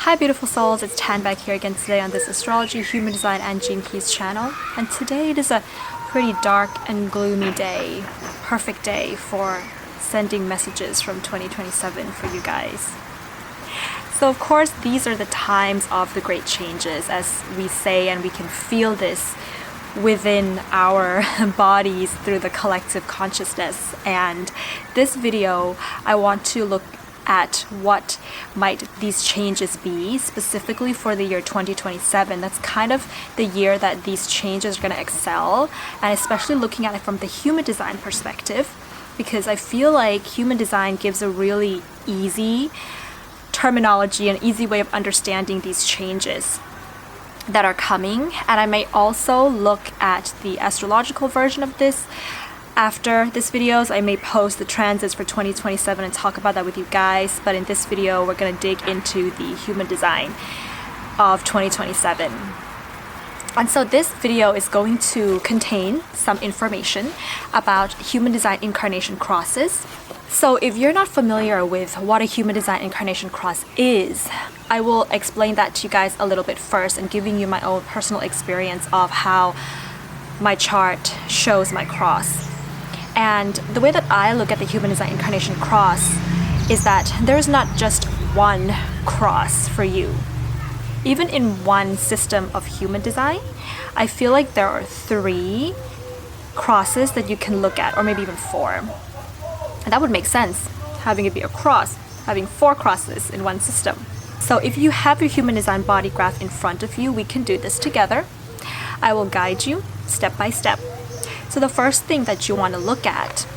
Hi beautiful souls, it's Tan back here again today on this Astrology, Human Design and Gene Keys channel. And today it is a pretty dark and gloomy day. Perfect day for sending messages from 2027 for you guys. So of course these are the times of the great changes, as we say, and we can feel this within our bodies through the collective consciousness. And this video I want to look at what might these changes be specifically for the year 2027. That's kind of the year that these changes are going to excel, and especially looking at it from the human design perspective, because I feel like human design gives a really easy terminology, an easy way of understanding these changes that are coming. And I may also look at the astrological version of this. After this videos, I may post the transits for 2027 and talk about that with you guys, but in this video we're going to dig into the human design of 2027. And so this video is going to contain some information about human design incarnation crosses. So if you're not familiar with what a human design incarnation cross is, I will explain that to you guys a little bit first, and giving you my own personal experience of how my chart shows my cross. And the way that I look at the human design incarnation cross is that there's not just one cross for you. Even in one system of human design, I feel like there are 3 crosses that you can look at, or maybe even 4. And that would make sense, having it be a cross, having 4 crosses in one system. So if you have your human design body graph in front of you, we can do this together. I will guide you step by step. So the first thing that you want to look at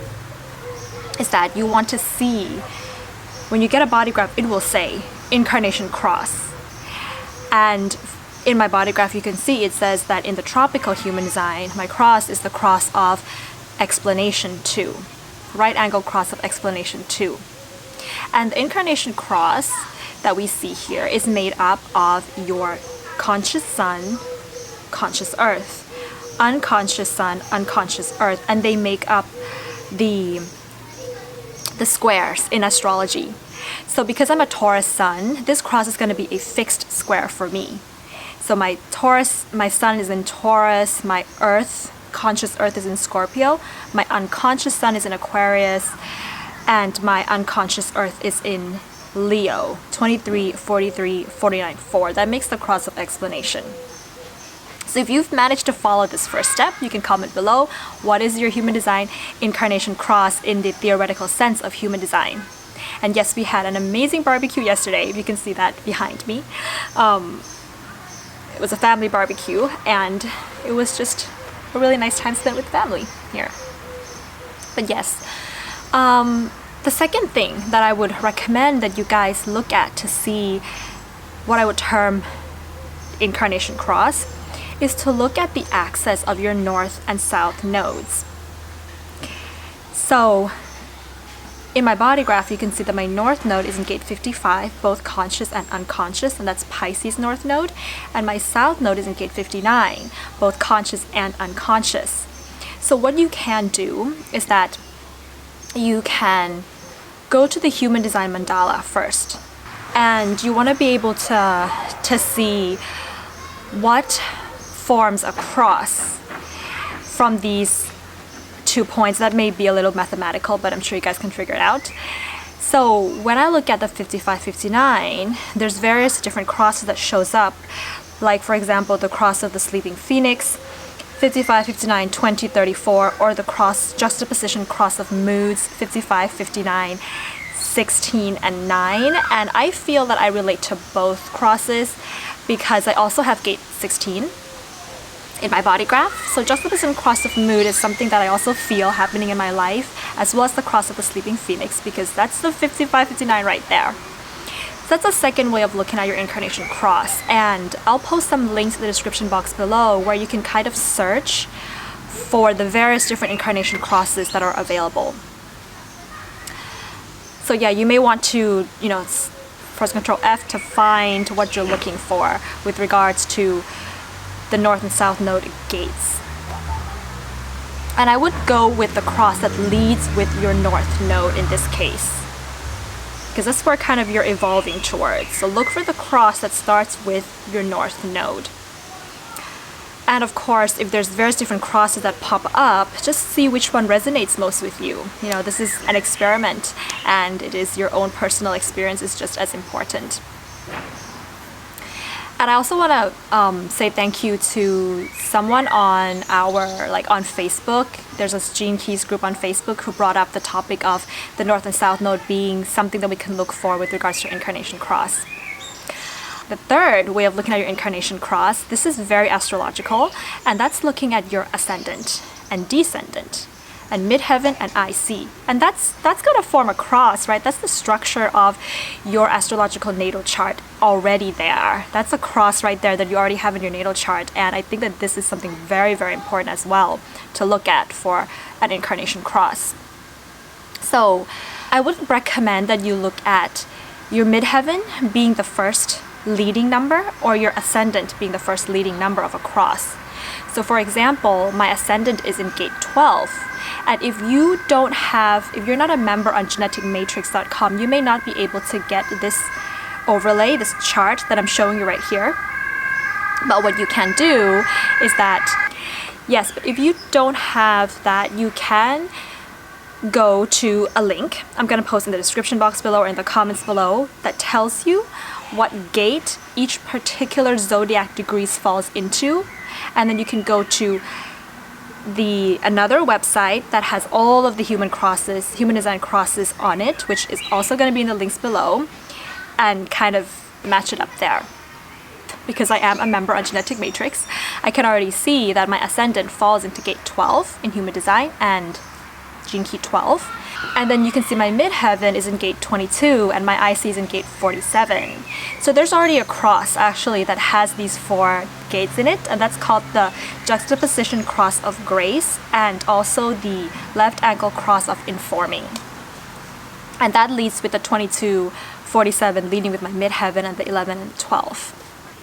is that you want to see, when you get a body graph, it will say incarnation cross. And in my body graph, you can see it says that in the tropical human design, my cross is the cross of explanation 2, right angle cross of explanation 2. And the incarnation cross that we see here is made up of your conscious sun, conscious earth, unconscious sun, unconscious earth, and they make up the squares in astrology. So because I'm a Taurus sun, this cross is going to be a fixed square for me. So my sun is in Taurus, my earth, conscious earth, is in Scorpio, my unconscious sun is in Aquarius, and my unconscious earth is in Leo, 23, 43, 49, 4. That makes the cross of explanation. So if you've managed to follow this first step, you can comment below, what is your human design incarnation cross in the theoretical sense of human design? And yes, we had an amazing barbecue yesterday. You can see that behind me. It was a family barbecue, and it was just a really nice time spent with family here. But yes, the second thing that I would recommend that you guys look at to see what I would term incarnation cross is to look at the axis of your north and south nodes. So in my body graph, you can see that my north node is in gate 55, both conscious and unconscious, and that's Pisces north node. And my south node is in gate 59, both conscious and unconscious. So what you can do is that you can go to the human design mandala first, and you want to be able to see what forms a cross from these 2 points. That may be a little mathematical, but I'm sure you guys can figure it out. So when I look at the 55-59, there's various different crosses that shows up, like for example the cross of the sleeping phoenix, 55-59, 20-34, or the cross juxtaposition cross of moods, 55-59, 16 and 9. And I feel that I relate to both crosses because I also have gate 16 in my body graph. So juxtaposition cross of mood is something that I also feel happening in my life, as well as the cross of the sleeping phoenix, because that's the 55-59 right there. So that's a second way of looking at your incarnation cross, and I'll post some links in the description box below where you can kind of search for the various different incarnation crosses that are available. So yeah, you may want to, press Control F to find what you're looking for with regards to the north and south node gates. And I would go with the cross that leads with your north node in this case. because that's where kind of you're evolving towards. So look for the cross that starts with your north node. And of course, if there's various different crosses that pop up, just see which one resonates most with you. You know, this is an experiment, and it is your own personal experience is just as important. And I also want to say thank you to someone on on Facebook. There's this Gene Keys group on Facebook who brought up the topic of the North and South Node being something that we can look for with regards to your incarnation cross. The third way of looking at your incarnation cross, this is very astrological, and that's looking at your Ascendant and Descendant and midheaven and IC. And that's going to form a cross, right? That's the structure of your astrological natal chart already there. That's a cross right there that you already have in your natal chart. And I think that this is something very, very important as well to look at for an incarnation cross. So I would recommend that you look at your midheaven being the first leading number, or your Ascendant being the first leading number of a cross. So for example, my Ascendant is in gate 12. And if you're not a member on geneticmatrix.com, you may not be able to get this overlay, this chart that I'm showing you right here. But what you can do is that, yes, but if you don't have that, you can go to a link I'm going to post in the description box below or in the comments below that tells you what gate each particular zodiac degrees falls into, and then you can go to another website that has all of the human design crosses on it, which is also going to be in the links below, and kind of match it up there. Because I am a member on Genetic Matrix, I can already see that my Ascendant falls into gate 12 in human design and gene key 12. And then you can see my midheaven is in gate 22 and my IC is in gate 47. So there's already a cross actually that has these 4 gates in it, and that's called the juxtaposition cross of grace and also the left angle cross of informing. And that leads with the 22, 47 leading with my midheaven and the 11 and 12.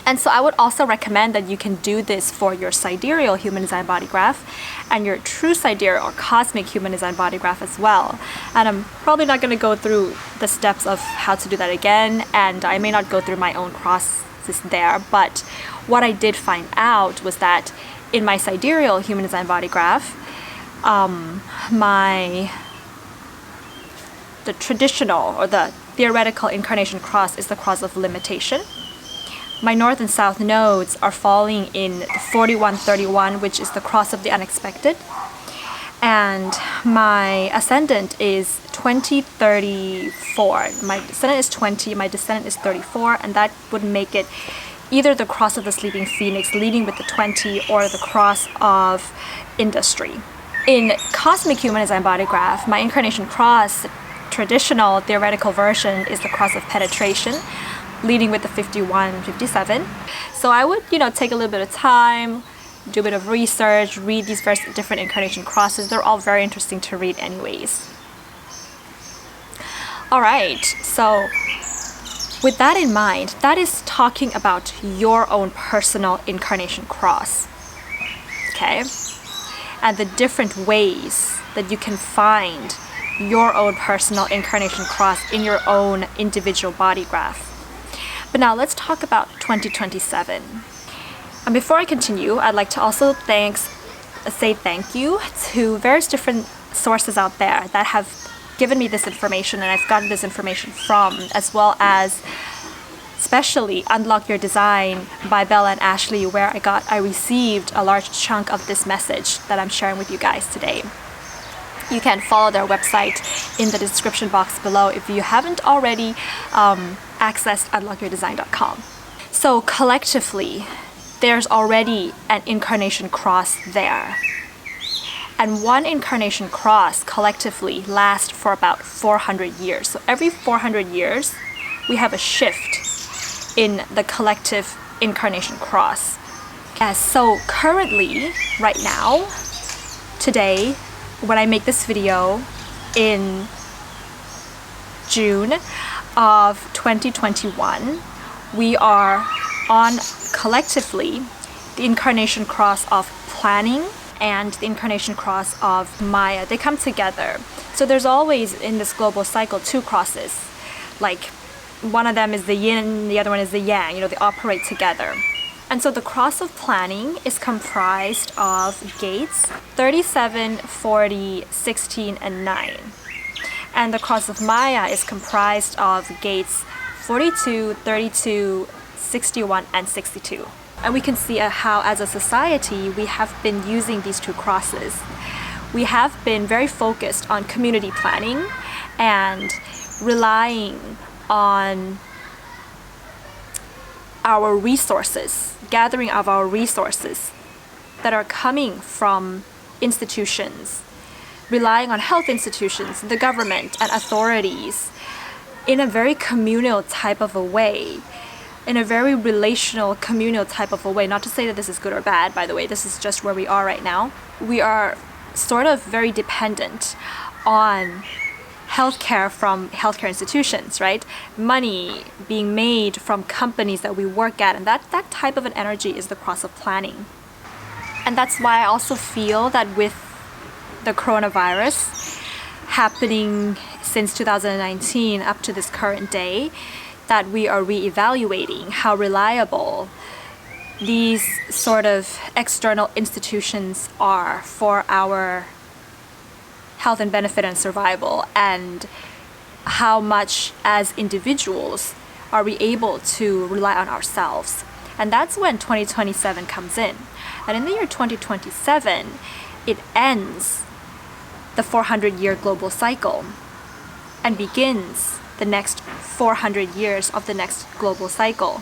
And so I would also recommend that you can do this for your sidereal human design body graph and your true sidereal or cosmic human design body graph as well. And I'm probably not going to go through the steps of how to do that again, and I may not go through my own crosses there, but what I did find out was that in my sidereal human design body graph, the traditional or the theoretical incarnation cross is the cross of limitation. My north and south nodes are falling in 4131, which is the cross of the unexpected. And my ascendant is 2034. My ascendant is 20, my descendant is 34, and that would make it either the cross of the sleeping phoenix leading with the 20 or the cross of industry. In cosmic human design body graph, my incarnation cross, traditional theoretical version, is the cross of penetration, leading with the 51, 57. So I would, take a little bit of time, do a bit of research, read these various different incarnation crosses. They're all very interesting to read anyways. All right, so with that in mind, that is talking about your own personal incarnation cross, okay? And the different ways that you can find your own personal incarnation cross in your own individual body graph. But now let's talk about 2027. And before I continue, I'd like to also say thank you to various different sources out there that have given me this information and I've gotten this information from, as well as especially Unlock Your Design by Bella and Ashley, where I received a large chunk of this message that I'm sharing with you guys today. You can follow their website in the description box below if you haven't already accessed unlockyourdesign.com. So collectively, there's already an incarnation cross there. And one incarnation cross collectively lasts for about 400 years. So every 400 years, we have a shift in the collective incarnation cross. So currently, right now, today, when I make this video in June of 2021, we are on collectively the incarnation cross of planning and the incarnation cross of Maya. They come together. So there's always in this global cycle 2 crosses. Like one of them is the yin, the other one is the yang, they operate together. And so the cross of planning is comprised of gates 37, 40, 16, and 9. And the cross of Maya is comprised of gates 42, 32, 61, and 62. And we can see how, as a society, we have been using these two crosses. We have been very focused on community planning and relying on our resources, gathering of our resources that are coming from institutions, relying on health institutions, the government, and authorities in a very communal type of a way, in a very relational, communal type of a way. Not to say that this is good or bad, by the way, this is just where we are right now. We are sort of very dependent on healthcare from healthcare institutions, right? Money being made from companies that we work at, and that type of an energy is the cross of planning. And that's why I also feel that with the coronavirus happening since 2019 up to this current day, that we are reevaluating how reliable these sort of external institutions are for our health and benefit and survival, and how much as individuals are we able to rely on ourselves. And that's when 2027 comes in. And in the year 2027, it ends the 400-year global cycle and begins the next 400 years of the next global cycle,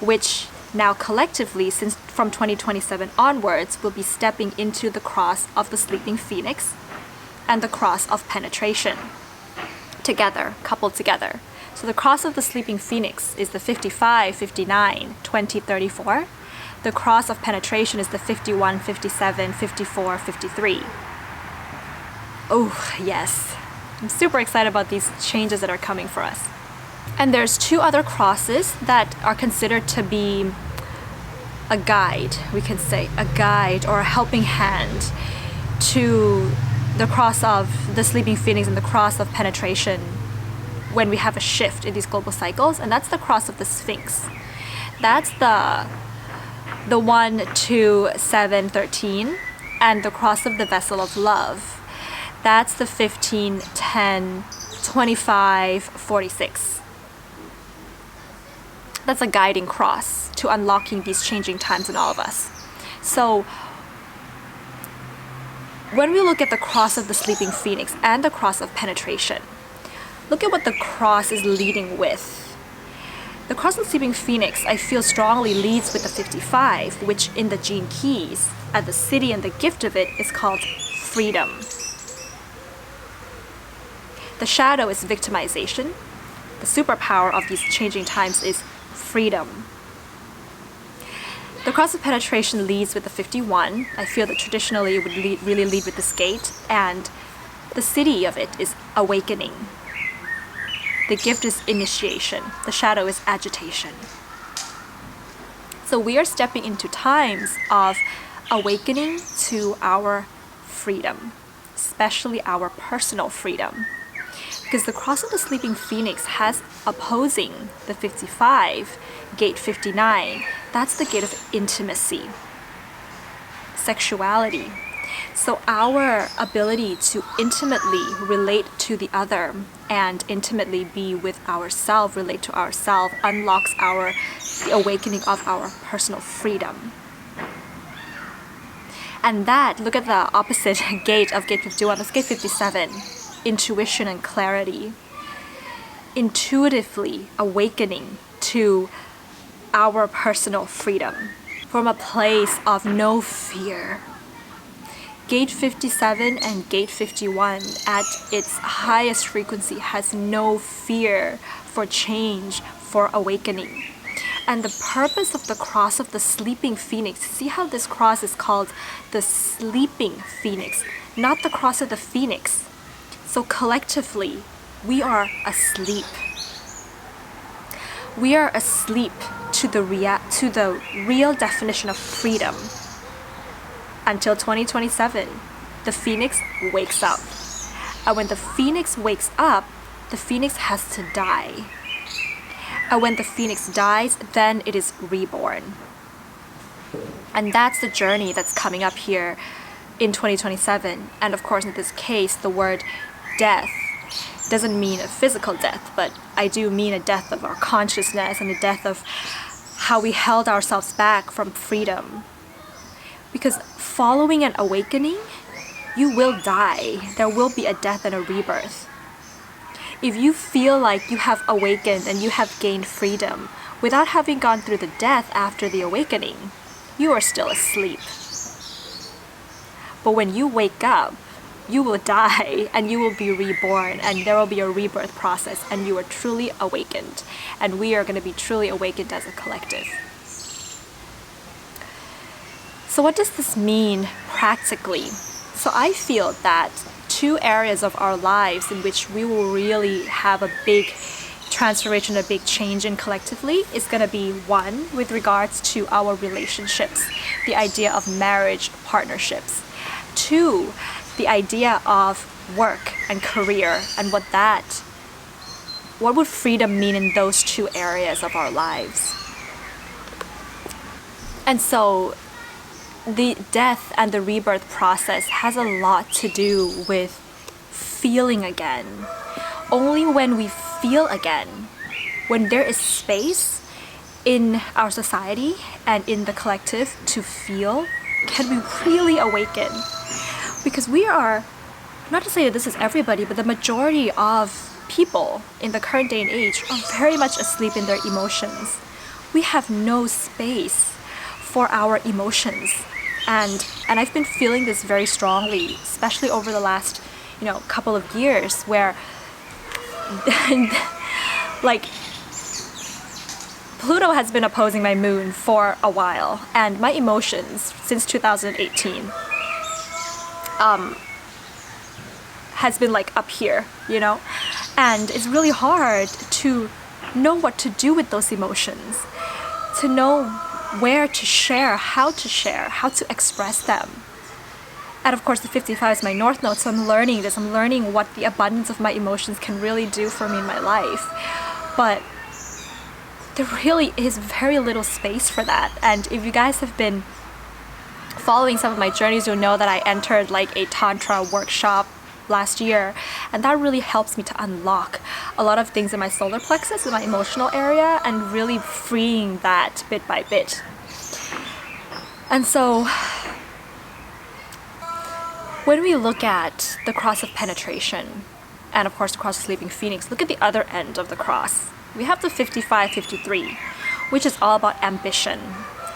which now collectively, since from 2027 onwards, will be stepping into the cross of the sleeping phoenix and the cross of penetration together, coupled together. So the cross of the sleeping phoenix is the 55, 59, 20, 34. The cross of penetration is the 51, 57, 54, 53. Oh, yes. I'm super excited about these changes that are coming for us. And there's two other crosses that are considered to be a guide, we can say, a guide or a helping hand to the cross of the sleeping phoenix and the cross of penetration when we have a shift in these global cycles. And that's the cross of the Sphinx. That's the 1, 2, 7, 13, and the cross of the vessel of love. That's the 15, 10, 25, 46. That's a guiding cross to unlocking these changing times in all of us. So when we look at the cross of the sleeping phoenix and the cross of penetration, look at what the cross is leading with. The cross of the sleeping phoenix, I feel strongly, leads with the 55, which in the gene keys, at the city and the gift of it, is called freedom. The shadow is victimization. The superpower of these changing times is freedom. The cross of penetration leads with the 51. I feel that traditionally it would really lead with this gate, and the city of it is awakening. The gift is initiation. The shadow is agitation. So we are stepping into times of awakening to our freedom, especially our personal freedom. Because the cross of the sleeping phoenix has opposing the 55, gate 59. That's the gate of intimacy, sexuality. So our ability to intimately relate to the other and intimately be with ourselves, relate to ourselves, unlocks the awakening of our personal freedom. And that, look at the opposite gate of gate 51, that's gate 57. Intuition and clarity, intuitively awakening to our personal freedom from a place of no fear. Gate 57 and gate 51 at its highest frequency has no fear for change, for awakening. And the purpose of the cross of the sleeping phoenix, see how this cross is called the sleeping phoenix, not the cross of the phoenix. So collectively, we are asleep. We are asleep to the real definition of freedom. Until 2027, the phoenix wakes up. And when the phoenix wakes up, the phoenix has to die. And when the phoenix dies, then it is reborn. And that's the journey that's coming up here in 2027. And of course, in this case, the word death doesn't mean a physical death, but I do mean a death of our consciousness and a death of how we held ourselves back from freedom. Because following an awakening, you will die. There will be a death and a rebirth. If you feel like you have awakened and you have gained freedom without having gone through the death after the awakening, you are still asleep. But when you wake up, you will die and you will be reborn, and there will be a rebirth process, and you are truly awakened. And we are going to be truly awakened as a collective. So what does this mean practically? So I feel that 2 areas of our lives in which we will really have a big transformation, a big change in collectively is going to be 1, with regards to our relationships, the idea of marriage partnerships. 2, the idea of work and career, and what would freedom mean in those 2 areas of our lives. And so the death and the rebirth process has a lot to do with feeling again. Only when we feel again, when there is space in our society and in the collective to feel, can we really awaken. Because we are, not to say that this is everybody, but the majority of people in the current day and age are very much asleep in their emotions. We have no space for our emotions. And I've been feeling this very strongly, especially over the last, couple of years, where like Pluto has been opposing my moon for a while, and my emotions since 2018 has been like up here, and it's really hard to know what to do with those emotions, to know where to share, how to express them. And of course, the 55 is my North Node, so I'm learning this. I'm learning what the abundance of my emotions can really do for me in my life. But there really is very little space for that. And if you guys have been following some of my journeys, you'll know that I entered like a Tantra workshop last year, and that really helps me to unlock a lot of things in my solar plexus, in my emotional area, and really freeing that bit by bit. And so when we look at the cross of penetration, and of course the cross of sleeping phoenix, look at the other end of the cross. We have the 55-53, which is all about ambition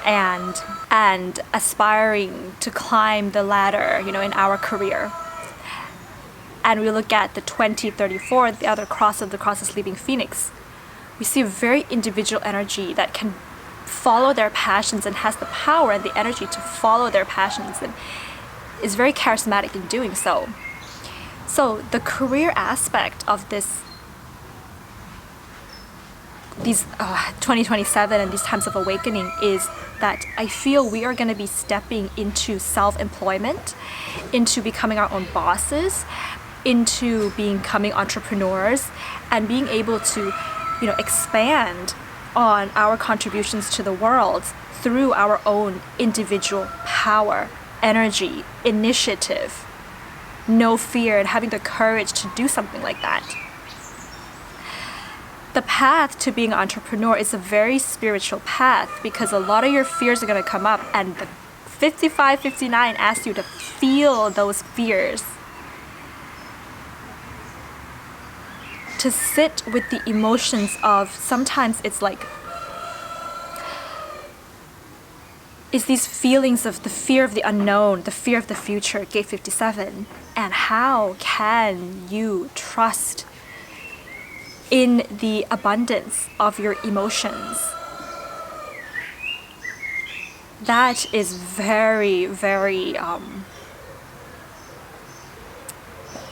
and aspiring to climb the ladder, in our career. And we look at the 20-34, the other cross of the cross of sleeping phoenix. We see a very individual energy that can follow their passions and has the power and the energy to follow their passions, and is very charismatic in doing so. So the career aspect of these 2027 and these times of awakening is that I feel we are going to be stepping into self-employment, into becoming our own bosses, into becoming entrepreneurs, and being able to, expand on our contributions to the world through our own individual power, energy, initiative, no fear, and having the courage to do something like that. The path to being an entrepreneur is a very spiritual path, because a lot of your fears are going to come up, and the 55-59 asks you to feel those fears, to sit with the emotions of, sometimes it's these feelings of the fear of the unknown, the fear of the future, gate 57, and how can you trust in the abundance of your emotions? That is very, very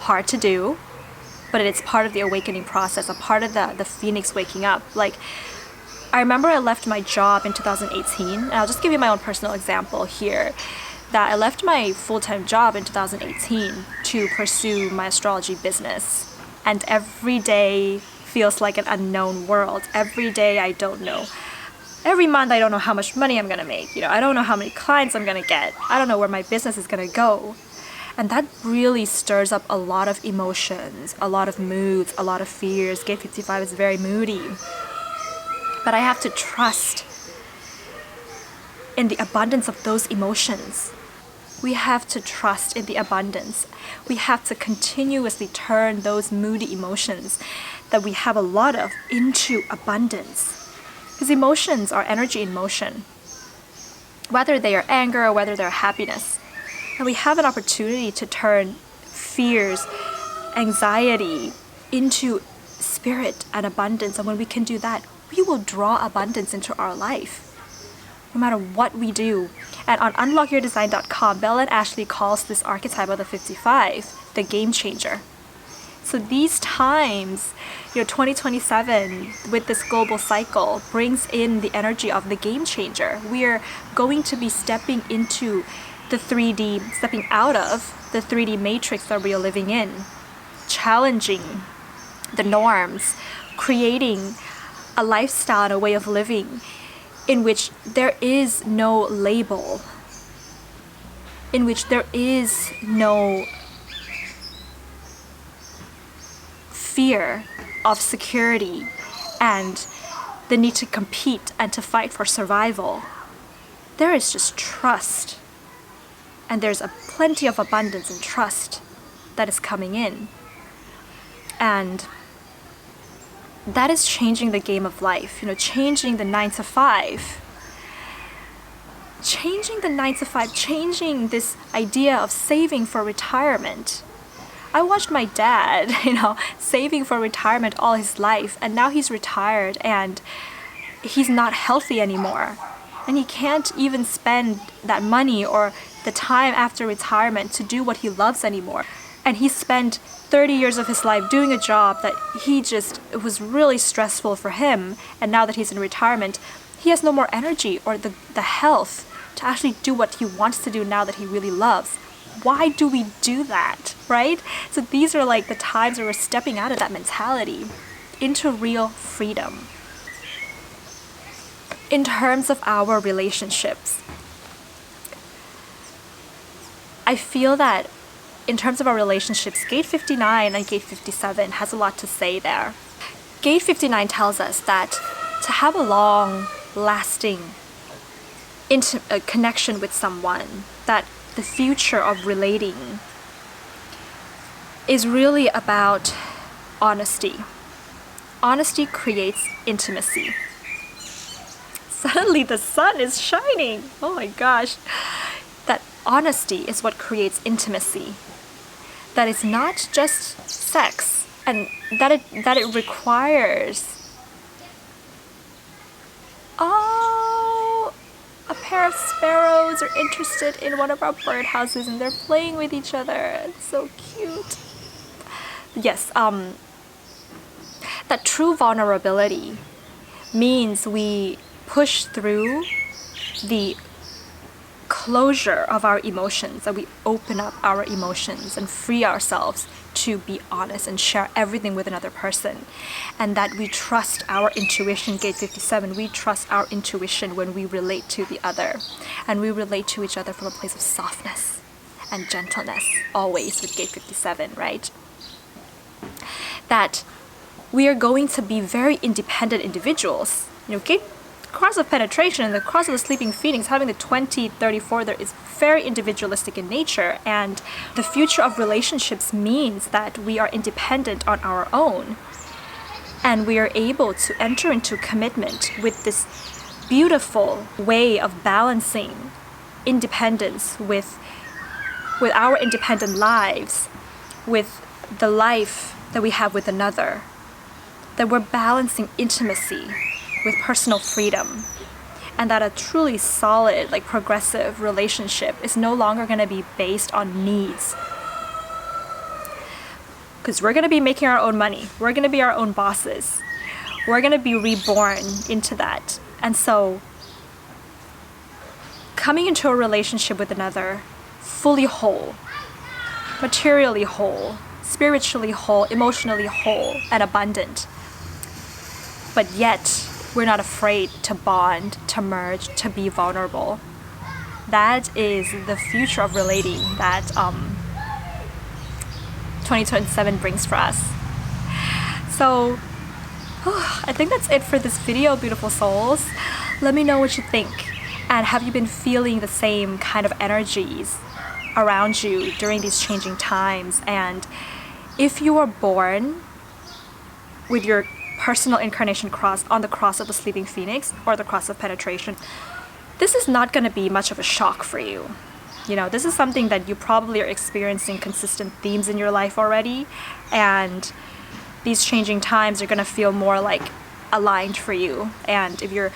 hard to do, but it's part of the awakening process, a part of the phoenix waking up. I remember I left my job in 2018, and I'll just give you my own personal example here, that I left my full-time job in 2018 to pursue my astrology business And every day feels like an unknown world. Every day I don't know. Every month I don't know how much money I'm gonna make. I don't know how many clients I'm gonna get. I don't know where my business is gonna go. And that really stirs up a lot of emotions, a lot of moods, a lot of fears. Gate 55 is very moody. But I have to trust in the abundance of those emotions. We have to trust in the abundance. We have to continuously turn those moody emotions that we have a lot of into abundance. Because emotions are energy in motion. Whether they are anger or whether they're happiness. And we have an opportunity to turn fears, anxiety into spirit and abundance. And when we can do that, we will draw abundance into our life, no matter what we do. And on unlockyourdesign.com, Belle and Ashley calls this archetype of the 55 the game changer. So these times, 2027 with this global cycle brings in the energy of the game changer. We are going to be stepping into the 3D, stepping out of the 3D matrix that we are living in, challenging the norms, creating a lifestyle and a way of living in which there is no label, in which there is no fear of security and the need to compete and to fight for survival. There is just trust. And there's plenty of abundance and trust that is coming in. And that is changing the game of life, changing the 9 to 5. Changing the 9 to 5, changing this idea of saving for retirement. I watched my dad, saving for retirement all his life, and now he's retired and he's not healthy anymore. And he can't even spend that money or the time after retirement to do what he loves anymore. And he spent 30 years of his life doing a job that it was really stressful for him. And now that he's in retirement, he has no more energy or the health to actually do what he wants to do now that he really loves. Why do we do that, right? So these are like the times where we're stepping out of that mentality into real freedom. In terms of our relationships, I feel that in terms of our relationships, Gate 59 and Gate 57 has a lot to say there. Gate 59 tells us that to have a long-lasting connection with someone, that the future of relating is really about honesty. Honesty creates intimacy. Suddenly the sun is shining. Oh my gosh. That honesty is what creates intimacy. That it's not just sex, and that it requires a pair of sparrows are interested in one of our birdhouses and they're playing with each other. It's so cute. Yes, that true vulnerability means we push through the closure of our emotions, that we open up our emotions and free ourselves to be honest and share everything with another person, and that we trust our intuition. Gate 57, we trust our intuition when we relate to the other, and we relate to each other from a place of softness and gentleness, always with Gate 57, right? That we are going to be very independent individuals. Gate cross of penetration and the cross of the sleeping phoenix, having the 2034 there, is very individualistic in nature, and the future of relationships means that we are independent on our own, and we are able to enter into commitment with this beautiful way of balancing independence with our independent lives, with the life that we have with another, that we're balancing intimacy with personal freedom, and that a truly solid, progressive relationship is no longer going to be based on needs. Because we're going to be making our own money. We're going to be our own bosses. We're going to be reborn into that. And so, coming into a relationship with another fully whole, materially whole, spiritually whole, emotionally whole, and abundant. But yet, we're not afraid to bond, to merge, to be vulnerable. That is the future of relating that 2027 brings for us. So, I think that's it for this video, beautiful souls. Let me know what you think. And have you been feeling the same kind of energies around you during these changing times? And if you were born with your personal incarnation cross on the cross of the sleeping phoenix or the cross of penetration, this is not going to be much of a shock for you. You know, this is something that you probably are experiencing consistent themes in your life already, and these changing times are going to feel more like aligned for you. And if you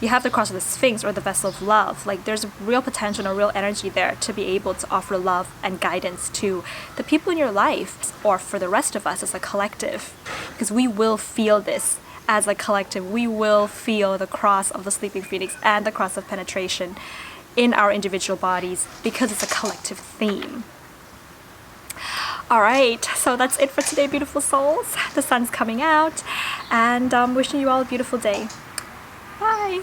have the cross of the Sphinx or the vessel of love, like there's a real potential and a real energy there to be able to offer love and guidance to the people in your life, or for the rest of us as a collective, because we will feel this as a collective. We will feel the cross of the sleeping phoenix and the cross of penetration in our individual bodies because it's a collective theme. Alright, so that's it for today, beautiful souls. The sun's coming out, and wishing you all a beautiful day. Bye!